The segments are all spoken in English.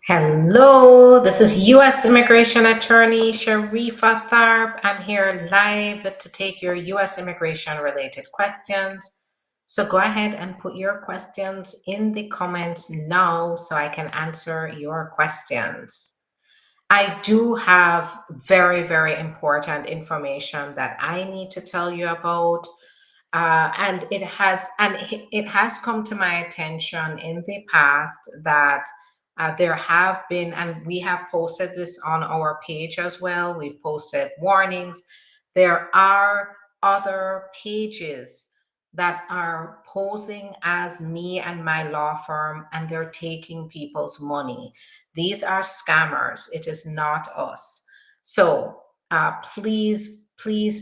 Hello, this is U.S. Immigration Attorney Sharifa Tharpe. I'm here live to take your U.S. immigration related questions. So go ahead and put your questions in the comments now so I can answer your questions. I do have very, very important information that I need to tell you about. And it has come to my attention in the past that there have been, and we have posted this on our page as well. We've posted warnings. There are other pages that are posing as me and my law firm, and they're taking people's money. These are scammers. It is not us. So please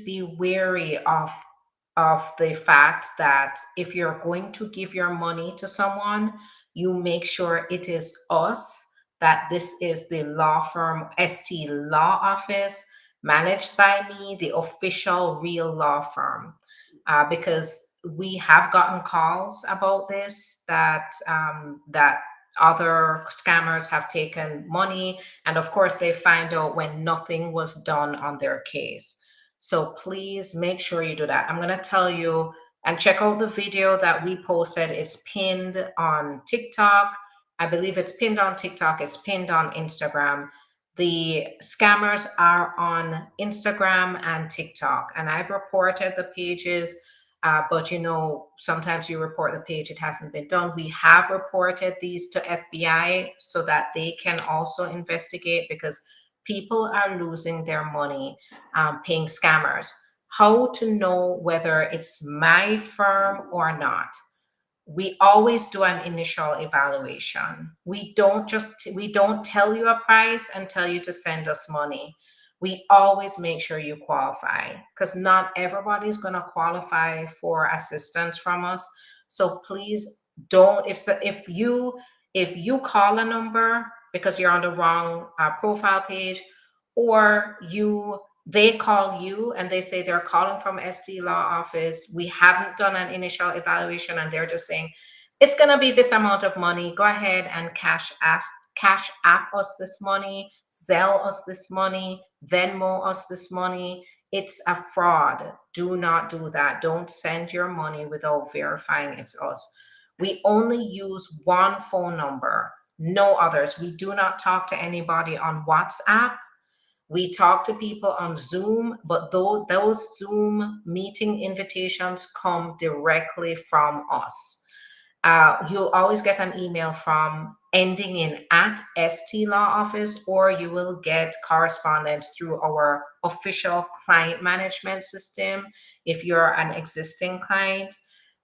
be wary of the fact that if you're going to give your money to someone, you make sure it is us, that this is the law firm ST Law Office, managed by me, the official real law firm. Because we have gotten calls about this, that other scammers have taken money, and of course they find out when nothing was done on their case. So please make sure you do that. I'm going to tell you, and check out the video that we posted. It's pinned on TikTok. I believe it's pinned on TikTok. It's pinned on Instagram. The scammers are on Instagram and TikTok, and I've reported the pages. But sometimes you report the page, it hasn't been done. We have reported these to FBI so that they can also investigate, because people are losing their money paying scammers. How to know whether it's my firm or not? We always do an initial evaluation. We don't tell you a price and tell you to send us money. We always make sure you qualify, because not everybody's going to qualify for assistance from us. So please don't, if you call a number because you're on the wrong profile page, or they call you and they say they're calling from ST Law Office, we haven't done an initial evaluation, and they're just saying it's going to be this amount of money, go ahead and cash app us this money, Zelle us this money, Venmo us this money. It's a fraud. Do not do that. Don't send your money without verifying it's us. We only use one phone number, no others. We do not talk to anybody on WhatsApp. We talk to people on Zoom, but those Zoom meeting invitations come directly from us. You'll always get an email from ending in at ST Law Office, or you will get correspondence through our official client management system. If you're an existing client,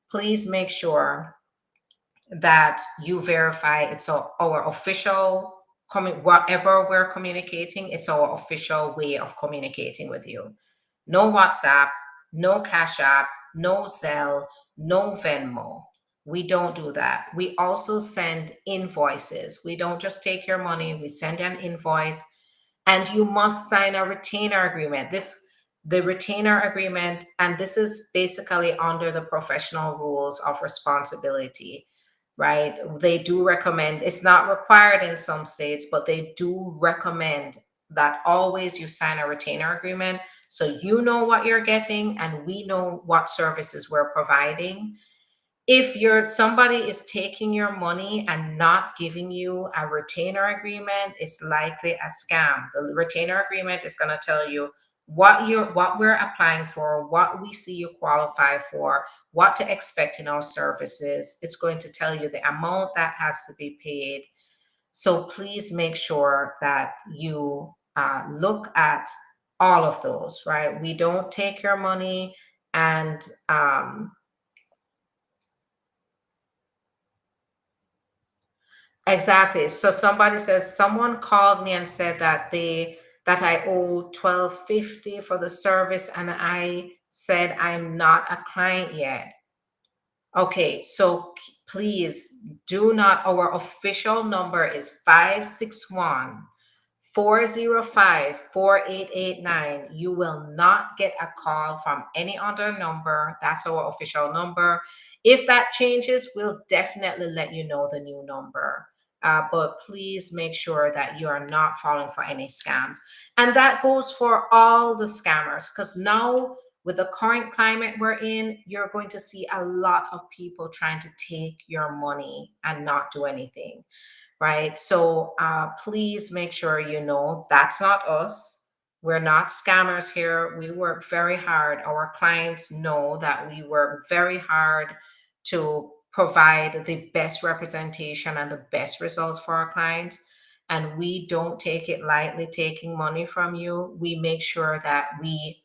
please make sure that you verify it's our official, whatever we're communicating, it's our official way of communicating with you. No WhatsApp, no Cash App, no Zelle, no Venmo. We don't do that. We also send invoices. We don't just take your money, we send an invoice, and you must sign a retainer agreement. The retainer agreement, and this is basically under the professional rules of responsibility, right? They do recommend, it's not required in some states, but they do recommend that always you sign a retainer agreement, so you know what you're getting and we know what services we're providing. If somebody is taking your money and not giving you a retainer agreement, it's likely a scam. The retainer agreement is going to tell you what we're applying for, what we see you qualify for, what to expect in our services. It's going to tell you the amount that has to be paid. So please make sure that you look at all of those, right? We don't take your money and exactly. So somebody says someone called me and said that I owe 1250 for the service, and I said I'm not a client yet. Okay, so please do not. Our official number is 561-405-4889. You will not get a call from any other number. That's our official number. If that changes, we'll definitely let you know the new number. but please make sure that you are not falling for any scams. And that goes for all the scammers, because now with the current climate we're in, you're going to see a lot of people trying to take your money and not do anything, right? So please make sure you know that's not us. We're not scammers here. We work very hard. Our clients know that we work very hard to provide the best representation and the best results for our clients. And we don't take it lightly taking money from you. We make sure that we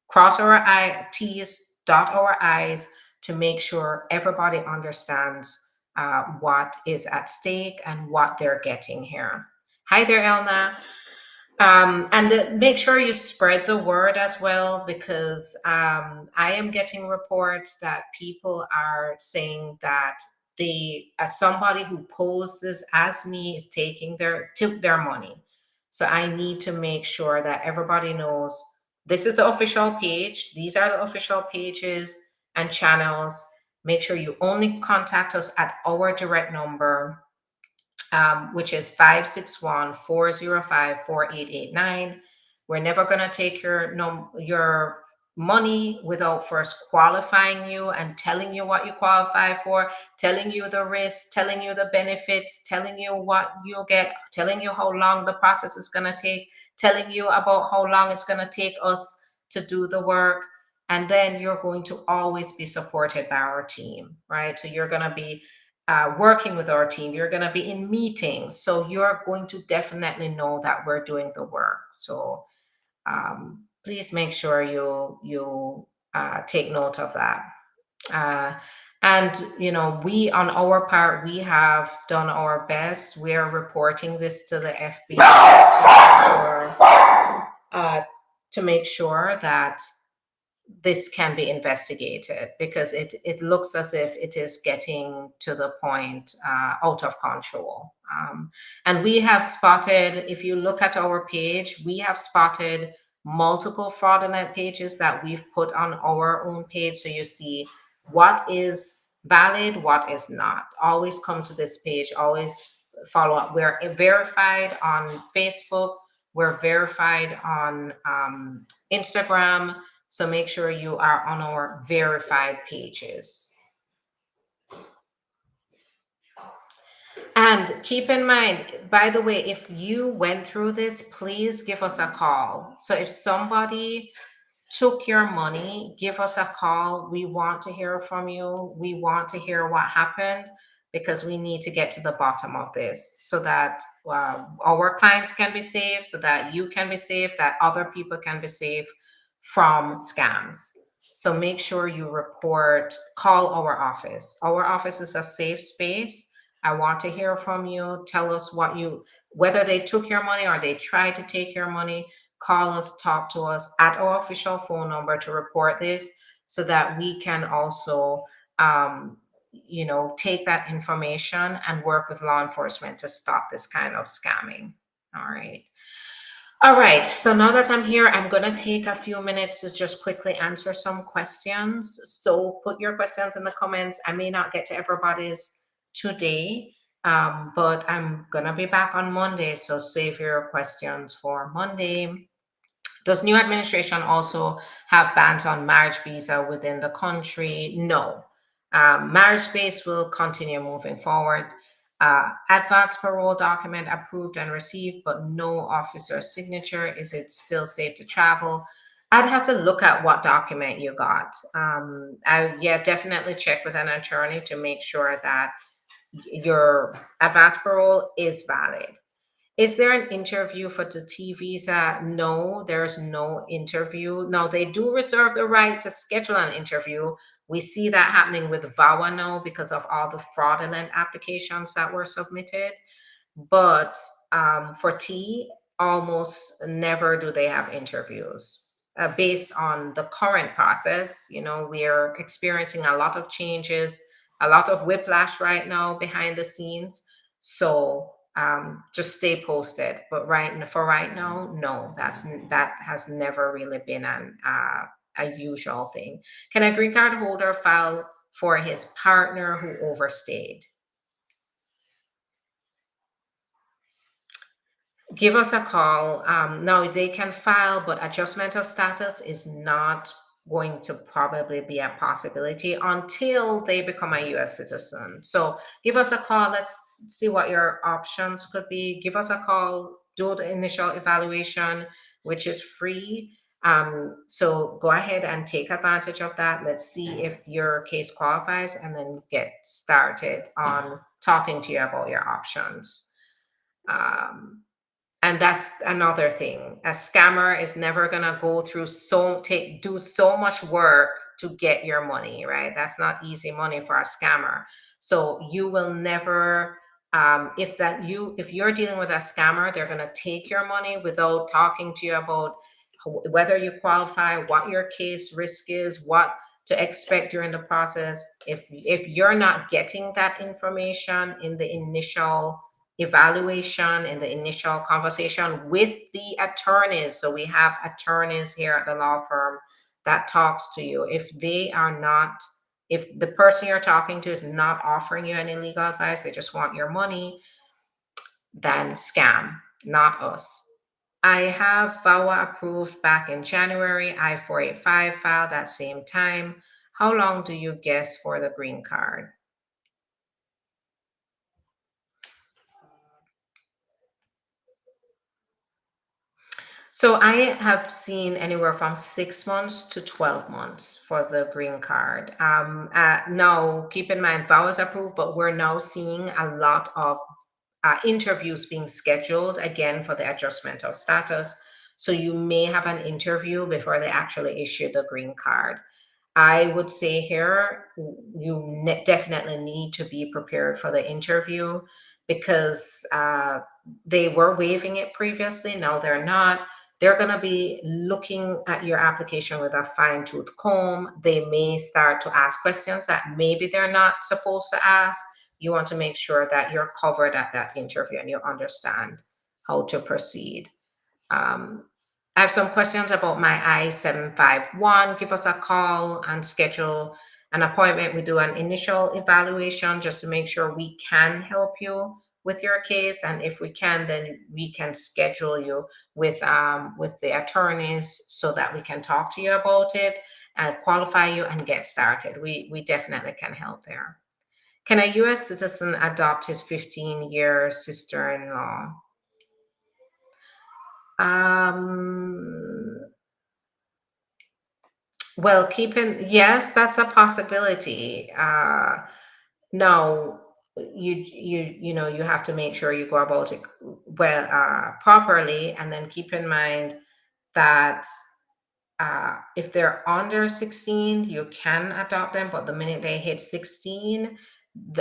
cross our T's, dot our I's to make sure everybody understands what is at stake and what they're getting here. Hi there, Elna. And make sure you spread the word as well, because I am getting reports that people are saying that somebody who poses as me is took their money. So I need to make sure that everybody knows this is the official page. These are the official pages and channels. Make sure you only contact us at our direct number, which is 561-405-4889. We're never going to take your money without first qualifying you and telling you what you qualify for, telling you the risks, telling you the benefits, telling you what you'll get, telling you how long the process is going to take, telling you about how long it's going to take us to do the work. And then you're going to always be supported by our team, right? So you're going to be working with our team. You're going to be in meetings. So you're going to definitely know that we're doing the work. So please make sure you take note of that. And we on our part, we have done our best. We are reporting this to the FBI to make sure that this can be investigated, because it looks as if it is getting to the point out of control. And we have spotted, if you look at our page, we have spotted multiple fraudulent pages that we've put on our own page. So you see what is valid, what is not. Always come to this page, always follow up. We're verified on Facebook, we're verified on Instagram. So make sure you are on our verified pages. And keep in mind, by the way, if you went through this, please give us a call. So if somebody took your money, give us a call. We want to hear from you. We want to hear what happened, because we need to get to the bottom of this so that our clients can be safe, so that you can be safe, that other people can be safe from scams. So make sure you report, call our office. Our office is a safe space. I want to hear from you. Tell us whether they took your money or they tried to take your money. Call us, talk to us at our official phone number to report this, so that we can also, take that information and work with law enforcement to stop this kind of scamming. All right. All right, so now that I'm here, I'm going to take a few minutes to just quickly answer some questions. So put your questions in the comments. I may not get to everybody's today, but I'm going to be back on Monday. So save your questions for Monday. Does new administration also have bans on marriage visa within the country? No. Marriage base will continue moving forward. Advance parole document approved and received, but no officer signature. Is it still safe to travel? I'd have to look at what document you got. Definitely check with an attorney to make sure that your advance parole is valid. Is there an interview for the T visa? No, there's no interview. Now, they do reserve the right to schedule an interview. We see that happening with VAWA now because of all the fraudulent applications that were submitted. But for T, almost never do they have interviews. Based on the current process, we are experiencing a lot of changes, a lot of whiplash right now behind the scenes. So just stay posted. But for right now, no, that has never really been a usual thing. Can a green card holder file for his partner who overstayed? give us a call. Now they can file, but adjustment of status is not going to probably be a possibility until they become a US citizen. So give us a call. Let's see what your options could be. Give us a call, do the initial evaluation, which is free. So go ahead and take advantage of that. Let's see if your case qualifies and then get started on talking to you about your options. Um, and that's another thing. A scammer is never gonna go through do so much work to get your money, right? That's not easy money for a scammer. So you will never, if you're dealing with a scammer, they're gonna take your money without talking to you about whether you qualify, what your case risk is, what to expect during the process. If you're not getting that information in the initial evaluation, in the initial conversation with the attorneys, so we have attorneys here at the law firm that talks to you. If the person you're talking to is not offering you any legal advice, they just want your money, then scam, not us. I have VAWA approved back in January, I-485 filed that same time. How long do you guess for the green card? So I have seen anywhere from 6 months to 12 months for the green card. Now, keep in mind, VAWA is approved, but we're now seeing a lot of interviews being scheduled again for the adjustment of status. So you may have an interview before they actually issue the green card. I would say here, definitely need to be prepared for the interview because they were waiving it previously. Now they're not. They're going to be looking at your application with a fine tooth comb. They may start to ask questions that maybe they're not supposed to ask. You want to make sure that you're covered at that interview and you understand how to proceed. Um, I have some questions about my I-751. Give us a call and schedule an appointment. We do an initial evaluation just to make sure we can help you with your case. And if we can, then we can schedule you with the attorneys so that we can talk to you about it and qualify you and get started. We definitely can help there. Can a US citizen adopt his 15-year sister-in-law? Um, well, yes, that's a possibility. No, you have to make sure you go about it well, properly, and then keep in mind that if they're under 16, you can adopt them, but the minute they hit 16,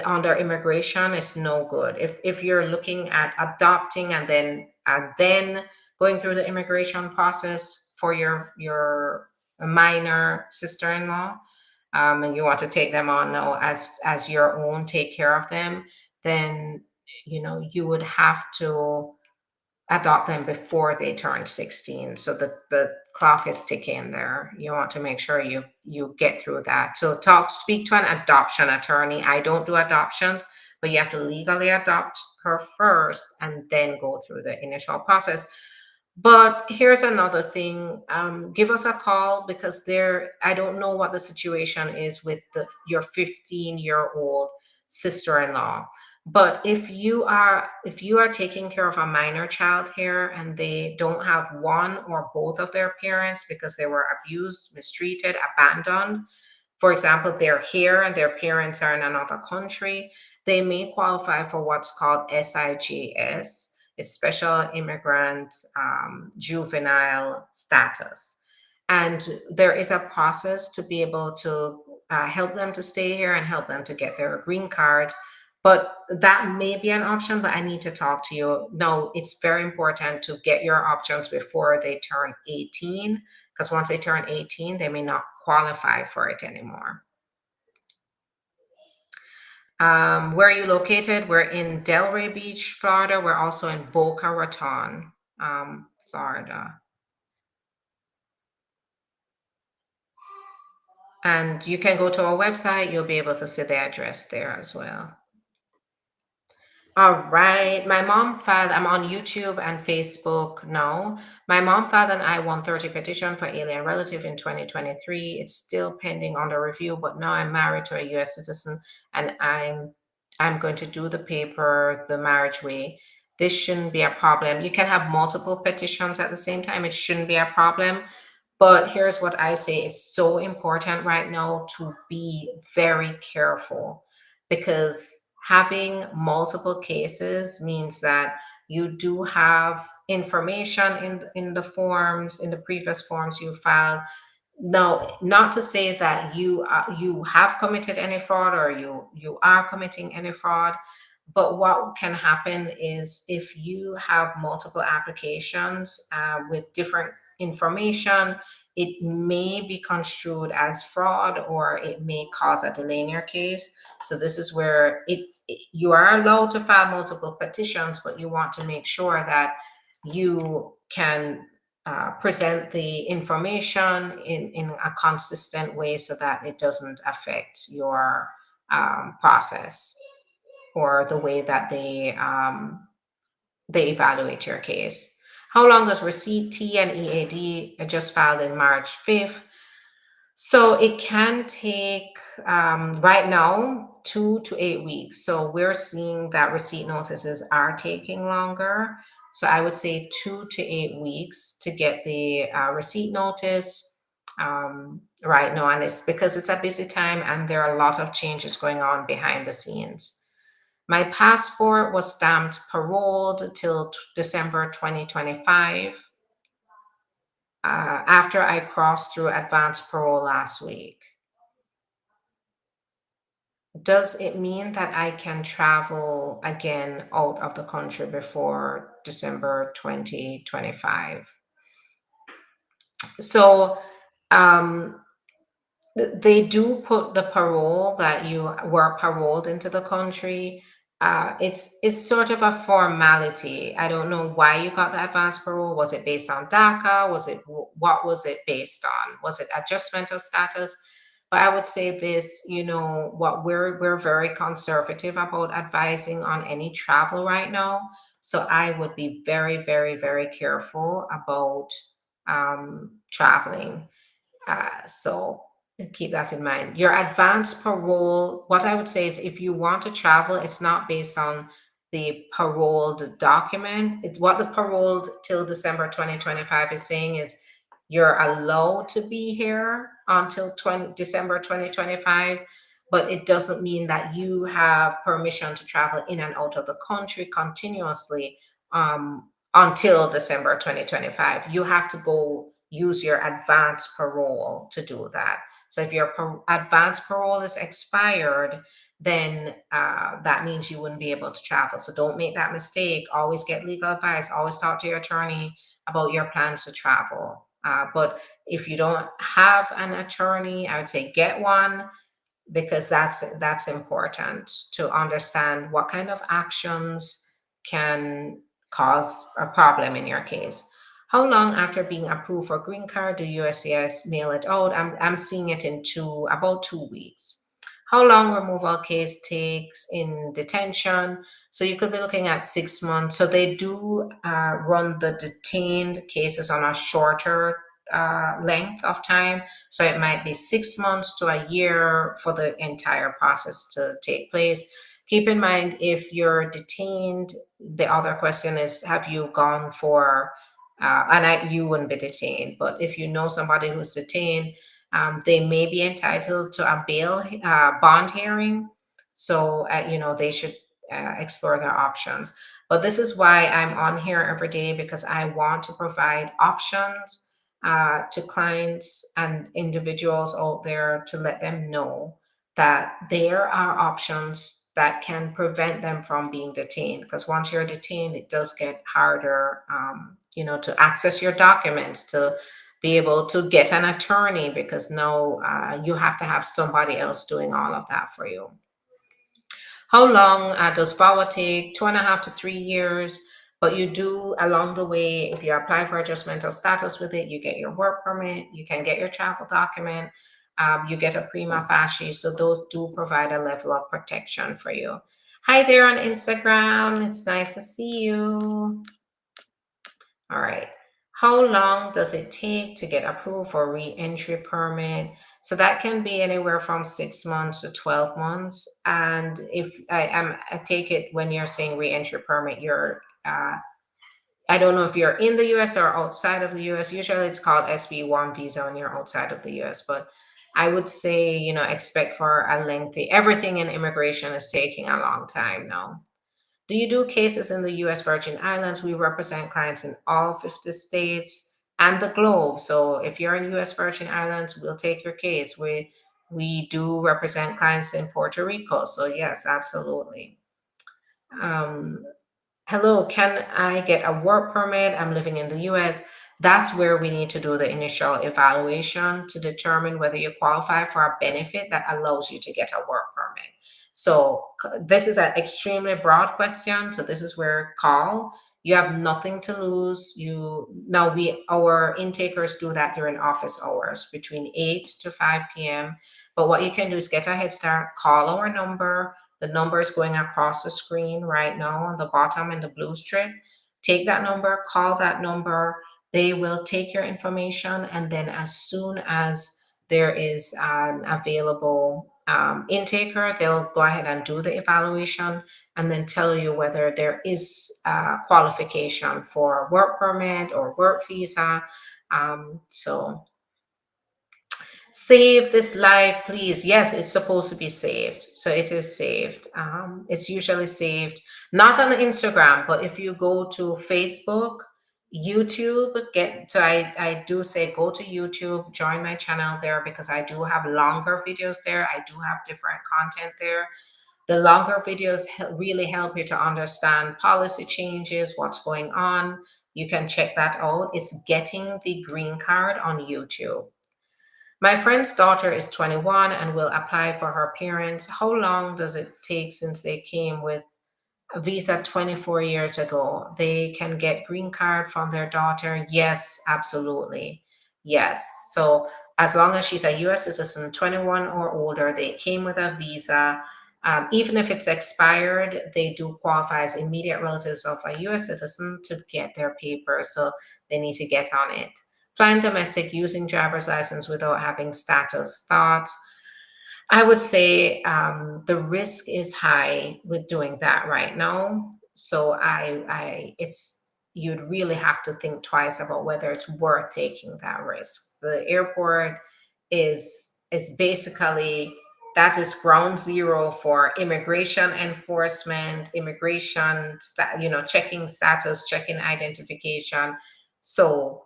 under immigration is no good. If you're looking at adopting and then going through the immigration process for your minor sister-in-law, and you want to take them on now as your own, take care of them, then you would have to adopt them before they turn 16, so the clock is ticking there. You want to make sure you get through that. So speak to an adoption attorney. I don't do adoptions, but you have to legally adopt her first and then go through the initial process. But here's another thing. Give us a call because I don't know what the situation is with your 15-year-old sister-in-law. But if you are taking care of a minor child here and they don't have one or both of their parents because they were abused, mistreated, abandoned, for example, they're here and their parents are in another country, they may qualify for what's called SIJS, a Special Immigrant Juvenile Status. And there is a process to be able to help them to stay here and help them to get their green card. But that may be an option, but I need to talk to you. No, it's very important to get your options before they turn 18, because once they turn 18, they may not qualify for it anymore. Where are you located? We're in Delray Beach, Florida. We're also in Boca Raton, Florida. And you can go to our website. You'll be able to see the address there as well. All right. My mom filed, I'm on YouTube and Facebook now. My mom filed an I-130 petition for alien relative in 2023. It's still pending under review, but now I'm married to a US citizen and I'm going to do the paper the marriage way. This shouldn't be a problem. You can have multiple petitions at the same time. It shouldn't be a problem. But here's what I say, it's so important right now to be very careful because having multiple cases means that you do have information in the forms, in the previous forms you filed. No, not to say that you have committed any fraud or you are committing any fraud, but what can happen is if you have multiple applications with different information, it may be construed as fraud or it may cause a delay in your case. So this is where you are allowed to file multiple petitions, but you want to make sure that you can present the information in a consistent way so that it doesn't affect your process or the way that they evaluate your case. How long does receipt T and EAD? I just filed in March 5th. So it can take right now 2 to 8 weeks. So we're seeing that receipt notices are taking longer. So I would say 2 to 8 weeks to get the receipt notice right now. And it's because it's a busy time and there are a lot of changes going on behind the scenes. My passport was stamped paroled till December 2025 after I crossed through advanced parole last week. Does it mean that I can travel again out of the country before December 2025? So, um, they do put the parole that you were paroled into the country. It's sort of a formality. I don't know why you got the advance parole. Was it based on DACA? What was it based on? Was it adjustment of status? But I would say this, what we're very conservative about advising on any travel right now. So I would be very, very, very careful about traveling. So keep that in mind. Your advance parole, what I would say is if you want to travel, it's not based on the paroled document. It's what the paroled till December 2025 is saying is you're allowed to be here until December 2025, but it doesn't mean that you have permission to travel in and out of the country continuously until December 2025. You have to go use your advance parole to do that. So if your advance parole is expired, then that means you wouldn't be able to travel. So don't make that mistake. Always get legal advice. Always talk to your attorney about your plans to travel. But if you don't have an attorney, I would say get one because that's important to understand what kind of actions can cause a problem in your case. How long after being approved for green card do USCIS mail it out? I'm seeing it in about 2 weeks. How long removal case takes in detention? So you could be looking at 6 months. So they do run the detained cases on a shorter length of time. So it might be 6 months to a year for the entire process to take place. Keep in mind, if you're detained, the other question is, have you gone for, you wouldn't be detained, but if you know somebody who's detained, they may be entitled to a bond hearing. So, they should explore their options. But this is why I'm on here every day because I want to provide options to clients and individuals out there to let them know that there are options that can prevent them from being detained. Because once you're detained, it does get harder, to access your documents, to be able to get an attorney, because now you have to have somebody else doing all of that for you. How long does VAWA take? 2.5 to 3 years. But you do along the way, if you apply for adjustment of status with it, you get your work permit, you can get your travel document, you get a prima facie. So those do provide a level of protection for you. Hi there on Instagram. It's nice to see you. All right. How long does it take to get approved for re-entry permit? So that can be anywhere from 6 months to 12 months. And if I take it when you're saying re-entry permit, I don't know if you're in the US or outside of the US. Usually it's called SB1 visa when you're outside of the US. But I would say, expect for a lengthy, everything in immigration is taking a long time now. Do you do cases in the US Virgin Islands? We represent clients in all 50 states and the globe. So if you're in US Virgin Islands, we'll take your case. We do represent clients in Puerto Rico. So yes, absolutely. Um, Hello, can I get a work permit? I'm living in the US. That's where we need to do the initial evaluation to determine whether you qualify for a benefit that allows you to get a work permit. So, this is an extremely broad question. So, this is where call. You have nothing to lose. Our intakers do that during office hours between 8 to 5 p.m. But what you can do is get a head start, call our number. The number is going across the screen right now on the bottom in the blue strip. Take that number, call that number. They will take your information, and then as soon as there is an available intaker, they'll go ahead and do the evaluation and then tell you whether there is qualification for work permit or work visa. So save this live, please. Yes, it's supposed to be saved. So it is saved. It's usually saved, not on Instagram, but if you go to Facebook, YouTube, I do say go to YouTube, join my channel there because I do have longer videos there. I do have different content there. The longer videos really help you to understand policy changes, what's going on. You can check that out. It's Getting the Green Card on YouTube. My friend's daughter is 21 and will apply for her parents. How long does it take since they came with a visa 24 years ago? They can get green card from their daughter? Yes, absolutely. Yes. So as long as she's a US citizen, 21 or older, they came with a visa. Even if it's expired, they do qualify as immediate relatives of a US citizen to get their papers. So they need to get on it. Flying domestic using driver's license without having status thoughts. I would say the risk is high with doing that right now. So you'd really have to think twice about whether it's worth taking that risk. The airport is basically that is ground zero for immigration enforcement, checking status, checking identification. So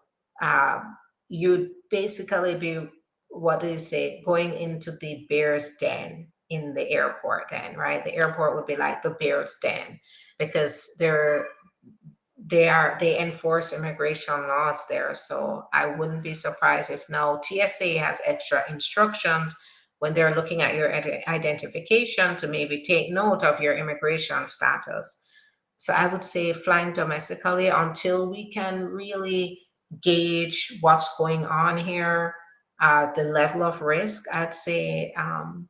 you'd basically be, what do you say, going into the bear's den in the airport then, right? The airport would be like the bear's den because they enforce immigration laws there. So I wouldn't be surprised if now TSA has extra instructions when they're looking at your identification to maybe take note of your immigration status. So I would say flying domestically until we can really gauge what's going on here, the level of risk, I'd say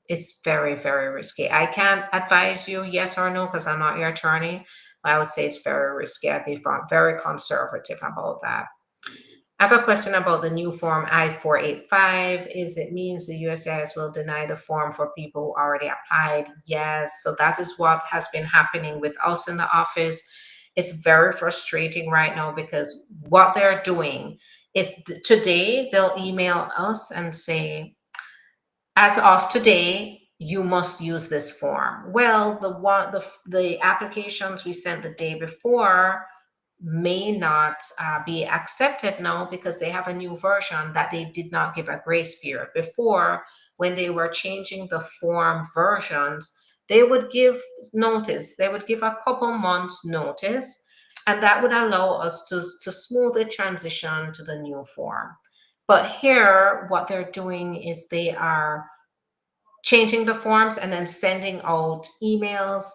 it's very, very risky. I can't advise you yes or no because I'm not your attorney. I would say it's very risky. I'd be very conservative about that. I have a question about the new form I-485. Is it means the USCIS will deny the form for people who already applied? Yes. So that is what has been happening with us in the office. It's very frustrating right now because what they're doing is today they'll email us and say, as of today, you must use this form. Well, the applications we sent the day before may not be accepted now because they have a new version that they did not give a grace period. Before, when they were changing the form versions, they would give notice. They would give a couple months notice, and that would allow us to smoothly transition to the new form. But here, what they're doing is they are changing the forms and then sending out emails,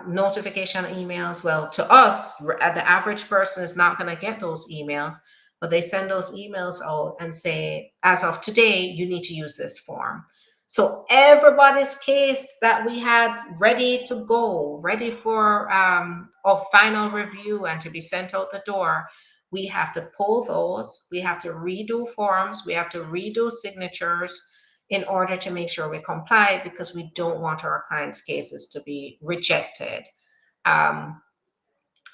notification emails. Well, to us, the average person is not going to get those emails, but they send those emails out and say, as of today, you need to use this form. So everybody's case that we had ready to go, ready for a final review and to be sent out the door, we have to pull those. We have to redo forms. We have to redo signatures in order to make sure we comply, because we don't want our clients' cases to be rejected. Um,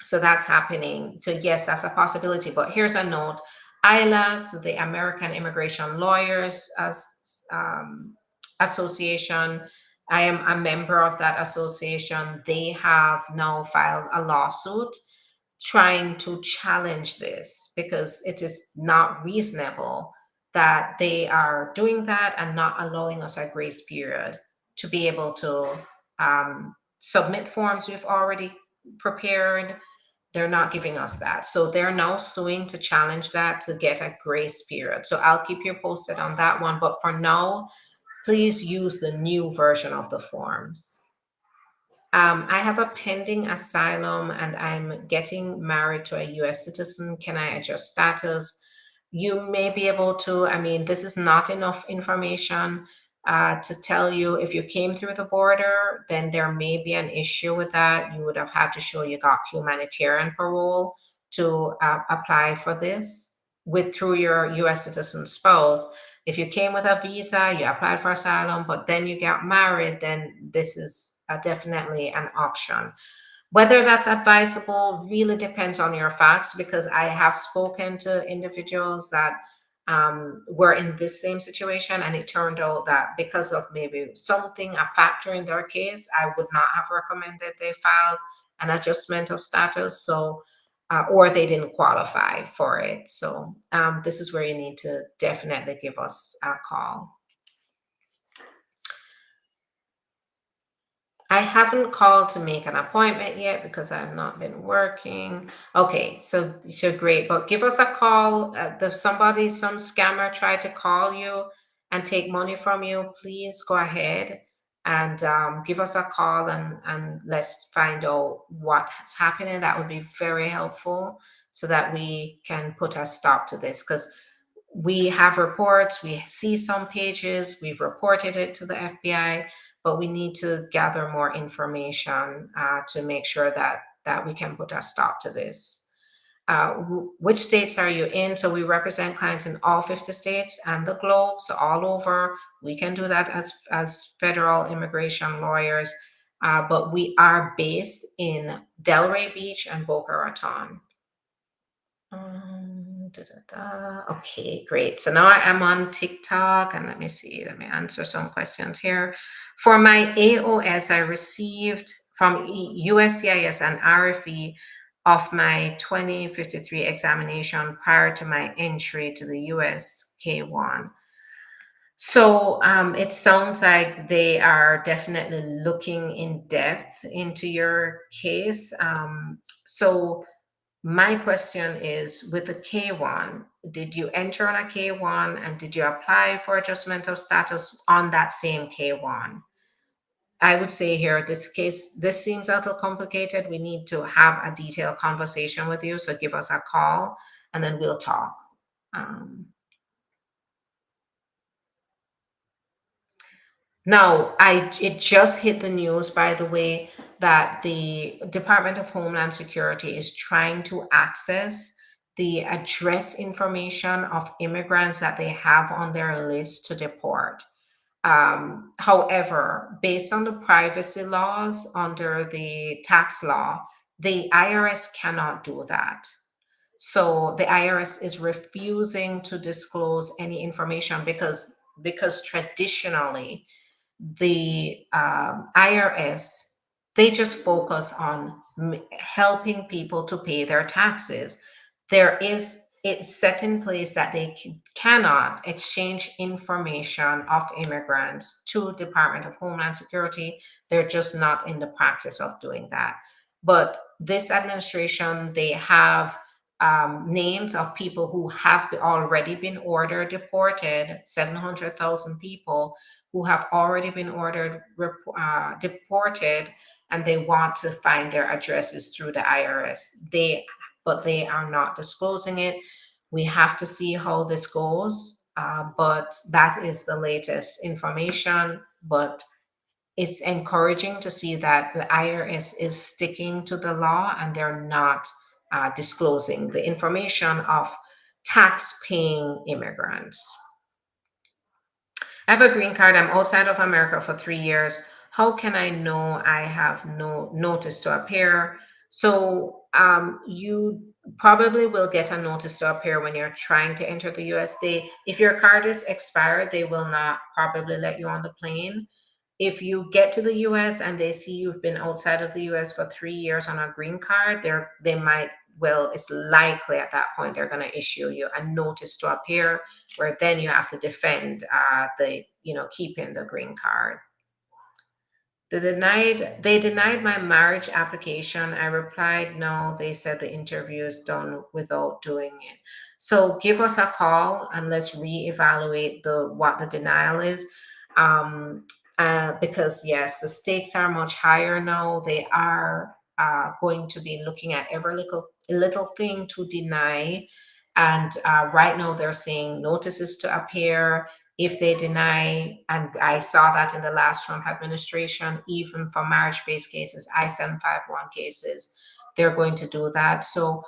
so that's happening. So yes, that's a possibility. But here's a note: ILA, so the American Immigration Lawyers Association. I am a member of that association. They have now filed a lawsuit trying to challenge this, because it is not reasonable that they are doing that and not allowing us a grace period to be able to submit forms we've already prepared. They're not giving us that. So they're now suing to challenge that, to get a grace period. So I'll keep you posted on that one. But for now, please use the new version of the forms. I have a pending asylum and I'm getting married to a US citizen. Can I adjust status? You may be able to. I mean, this is not enough information to tell you. If you came through the border, then there may be an issue with that. You would have had to show you got humanitarian parole to apply for this with through your US citizen spouse. If you came with a visa, you applied for asylum, but then you got married, then this is definitely an option. Whether that's advisable really depends on your facts, because I have spoken to individuals that were in this same situation, and it turned out that because of maybe something, a factor in their case, I would not have recommended they filed an adjustment of status. So, or they didn't qualify for it. So, this is where you need to definitely give us a call. I haven't called to make an appointment yet because I've not been working. Okay, so great. But give us a call. If some scammer tried to call you and take money from you, please go ahead and give us a call, and let's find out what's happening. That would be very helpful, so that we can put a stop to this, because we have reports, we see some pages, we've reported it to the FBI, but we need to gather more information to make sure that we can put a stop to this. Which states are you in? So we represent clients in all 50 states and the globe, so all over. We can do that as federal immigration lawyers, but we are based in Delray Beach and Boca Raton. Okay, great. So now I am on TikTok, and let me see. Let me answer some questions here. For my AOS, I received from USCIS an RFE of my 2053 examination prior to my entry to the US K1. So it sounds like they are definitely looking in depth into your case. So my question is, with the K1, did you enter on a K1 and did you apply for adjustment of status on that same K1? I would say here, this case, this seems a little complicated. We need to have a detailed conversation with you. So give us a call and then we'll talk. Now, it just hit the news, by the way, that the Department of Homeland Security is trying to access the address information of immigrants that they have on their list to deport. However, based on the privacy laws under the tax law, the IRS cannot do that. So the IRS is refusing to disclose any information, because traditionally the IRS, they just focus on helping people to pay their taxes. It's set in place that they cannot exchange information of immigrants to Department of Homeland Security. They're just not in the practice of doing that. But this administration, they have names of people who have already been ordered deported, 700,000 people who have already been ordered deported, and they want to find their addresses through the IRS. But they are not disclosing it. We have to see how this goes. but that is the latest information. But it's encouraging to see that the IRS is sticking to the law and they're not disclosing the information of tax paying immigrants. I have a green card. I'm outside of America for 3 years. How can I know I have no notice to appear? So you probably will get a notice to appear when you're trying to enter the US. If your card is expired, they will not probably let you on the plane. If you get to the US and they see you've been outside of the US for 3 years on a green card, they might, well, it's likely at that point they're going to issue you a notice to appear, where then you have to defend keeping the green card. They denied my marriage application. I replied no. They said the interview is done without doing it. So give us a call and let's reevaluate what the denial is. Um, because yes, the stakes are much higher now. They are going to be looking at every little thing to deny. And right now they're saying notices to appear. If they deny, and I saw that in the last Trump administration, even for marriage-based cases, I-751 cases, they're going to do that. So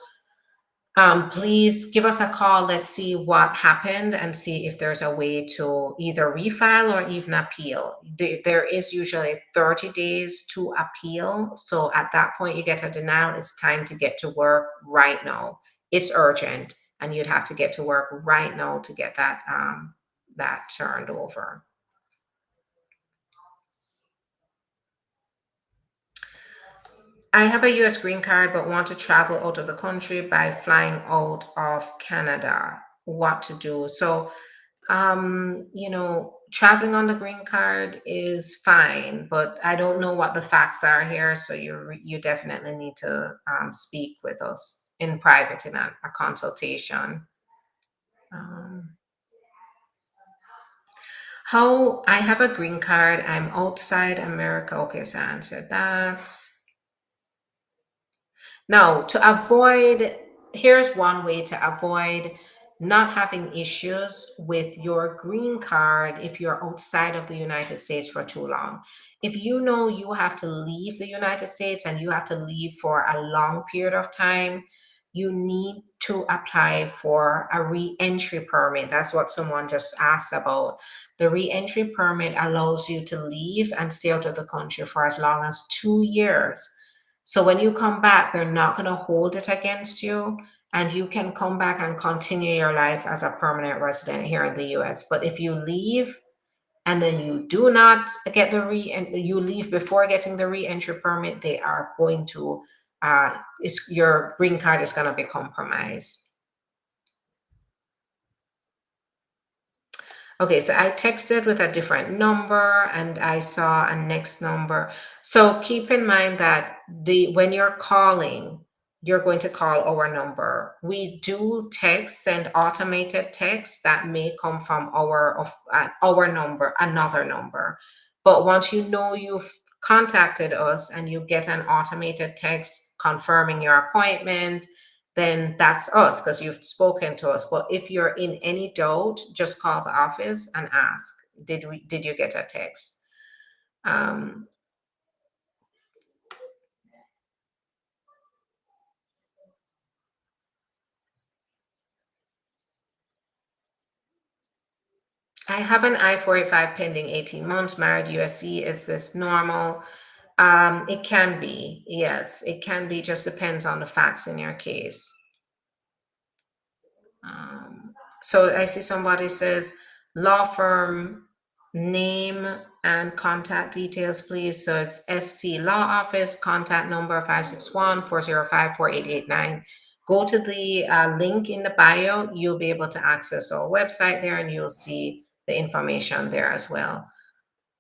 please give us a call. Let's see what happened and see if there's a way to either refile or even appeal. There is usually 30 days to appeal. So at that point, you get a denial. It's time to get to work right now. It's urgent, and you'd have to get to work right now to get that turned over. I have a US green card but want to travel out of the country by flying out of Canada. What to do? So, traveling on the green card is fine, but I don't know what the facts are here. So you definitely need to speak with us in private in a consultation. Um, how I have a green card. I'm outside America. Okay, so I answered that. Now, here's one way to avoid not having issues with your green card if you're outside of the United States for too long. If you know you have to leave the United States and you have to leave for a long period of time, you need to apply for a re-entry permit. That's what someone just asked about. The re-entry permit allows you to leave and stay out of the country for as long as 2 years. So when you come back, they're not going to hold it against you, and you can come back and continue your life as a permanent resident here in the US. But if you leave and then you do not get you leave before getting the re-entry permit, they are going to your green card is going to be compromised. Okay, so I texted with a different number and I saw a next number. So keep in mind that when you're calling, you're going to call our number. We do send automated text that may come from our number, another number. But once you know you've contacted us and you get an automated text confirming your appointment, then that's us because you've spoken to us. But if you're in any doubt, just call the office and ask, did you get a text? Um, I have an I-485 pending 18 months, married USC. Is this normal? It can be, yes, it can be, just depends on the facts in your case. So I see somebody says law firm name and contact details, please. So it's SC Law Office, contact number 561-405-4889. Go to the link in the bio. You'll be able to access our website there and you'll see the information there as well.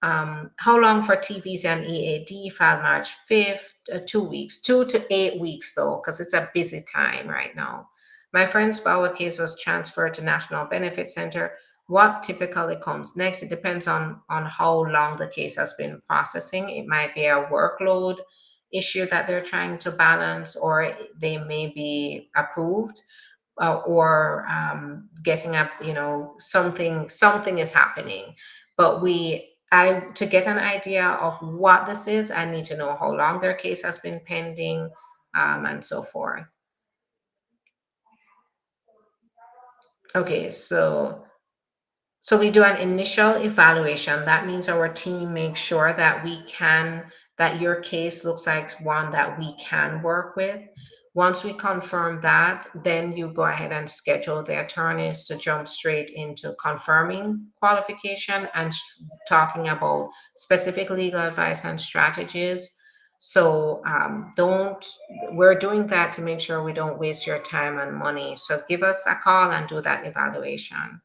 How long for TVs and EAD? Filed March 5th, 2 weeks, 2 to 8 weeks though, because it's a busy time right now. My friend's Bauer case was transferred to National Benefit Center. What typically comes next? It depends on how long the case has been processing. It might be a workload issue that they're trying to balance, or they may be approved. or getting up, something is happening. But to get an idea of what this is, I need to know how long their case has been pending, and so forth. Okay, so we do an initial evaluation. That means our team makes sure that your case looks like one that we can work with. Once we confirm that, then you go ahead and schedule the attorneys to jump straight into confirming qualification and talking about specific legal advice and strategies. So don't we're doing that to make sure we don't waste your time and money. So give us a call and do that evaluation.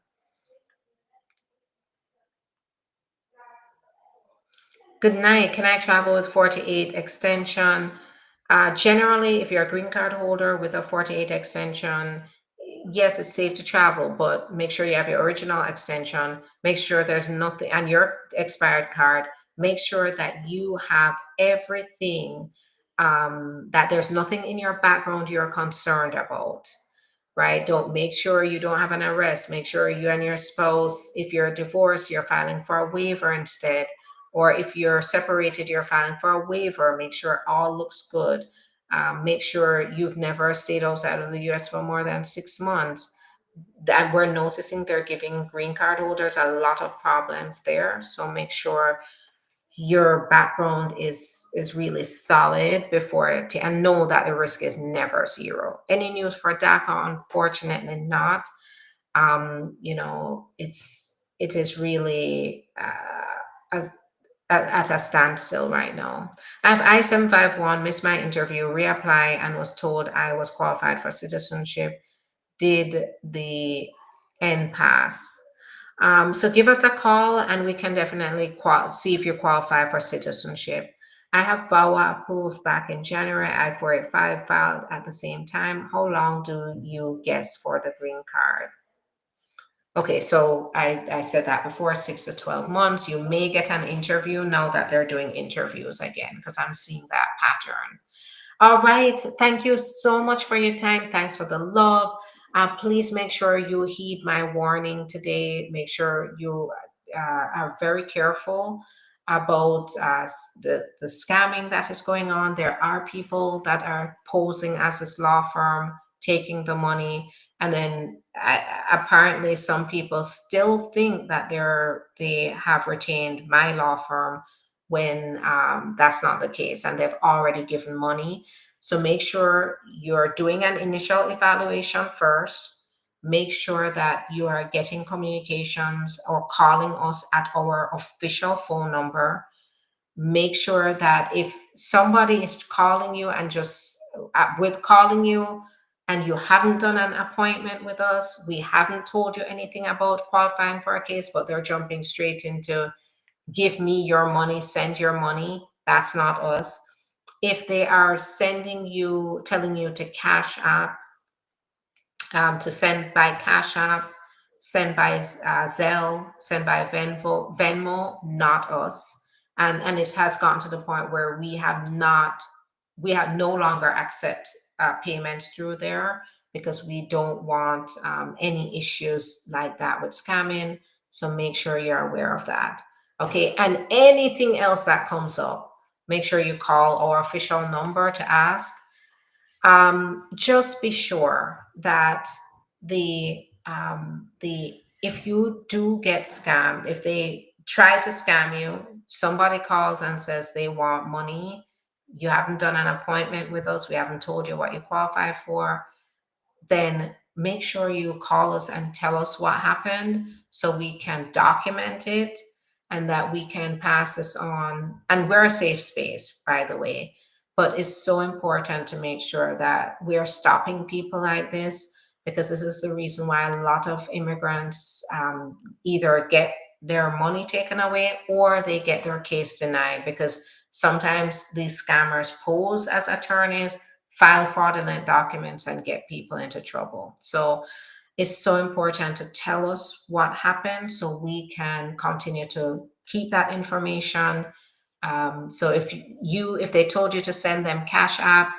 Good night. Can I travel with 48 extension? Generally, if you're a green card holder with a 48 extension, yes, it's safe to travel, but make sure you have your original extension. Make sure there's nothing on your expired card. Make sure that you have everything, that there's nothing in your background you're concerned about, right? Don't make sure you don't have an arrest. Make sure you and your spouse, if you're divorced, you're filing for a waiver instead. Or if you're separated, you're filing for a waiver. Make sure all looks good. Make sure you've never stayed outside of the US for more than 6 months. That we're noticing they're giving green card holders a lot of problems there. So make sure your background is really solid and know that the risk is never zero. Any news for DACA? Unfortunately not. It is really at a standstill right now. I have I-751, missed my interview, reapply, and was told I was qualified for citizenship. Did the N pass? So give us a call and we can definitely see if you qualify for citizenship. I have VAWA approved back in January. I-485 filed at the same time. How long do you guess for the green card? Okay, so I said that before, 6 to 12 months. You may get an interview now that they're doing interviews again, because I'm seeing that pattern. All right. Thank you so much for your time. Thanks for the love. Please make sure you heed my warning today. Make sure you are very careful about the scamming that is going on. There are people that are posing as this law firm, taking the money, and then apparently some people still think that they have retained my law firm when that's not the case, and they've already given money. So make sure you're doing an initial evaluation first. Make sure that you are getting communications or calling us at our official phone number. Make sure that if somebody is calling you and just with calling you and you haven't done an appointment with us, we haven't told you anything about qualifying for a case, but they're jumping straight into give me your money, send your money. That's not us. If they are telling you to Cash App, to send by Cash App, send by Zelle, send by Venmo, not us. And it has gotten to the point where we have no longer accept payments through there because we don't want any issues like that with scamming. So make sure you're aware of that. Okay, and anything else that comes up, make sure you call our official number to ask. Just be sure that if you do get scammed, if they try to scam you, somebody calls and says they want money, you haven't done an appointment with us, we haven't told you what you qualify for, then make sure you call us and tell us what happened so we can document it and that we can pass this on. And we're a safe space, by the way, but it's so important to make sure that we're stopping people like this, because this is the reason why a lot of immigrants either get their money taken away or they get their case denied, because sometimes these scammers pose as attorneys, file fraudulent documents, and get people into trouble. So it's so important to tell us what happened so we can continue to keep that information. So if they told you to send them Cash App,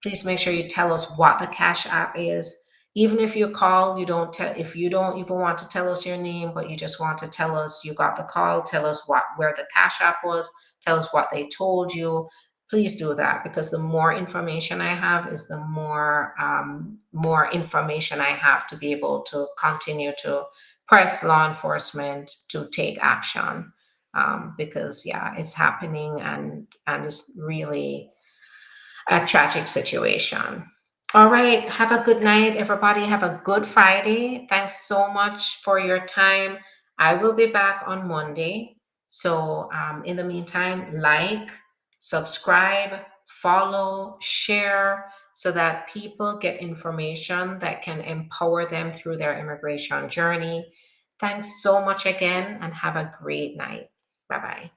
please make sure you tell us what the Cash App is. Even if you call, if you don't even want to tell us your name, but you just want to tell us you got the call, tell us where the cash app was, tell us what they told you. Please do that, because the more information I have is the more information I have to be able to continue to press law enforcement to take action. Because yeah, it's happening, and it's really a tragic situation. All right. Have a good night, everybody. Have a good Friday. Thanks so much for your time. I will be back on Monday. So, in the meantime, like, subscribe, follow, share, so that people get information that can empower them through their immigration journey. Thanks so much again, and have a great night. Bye bye.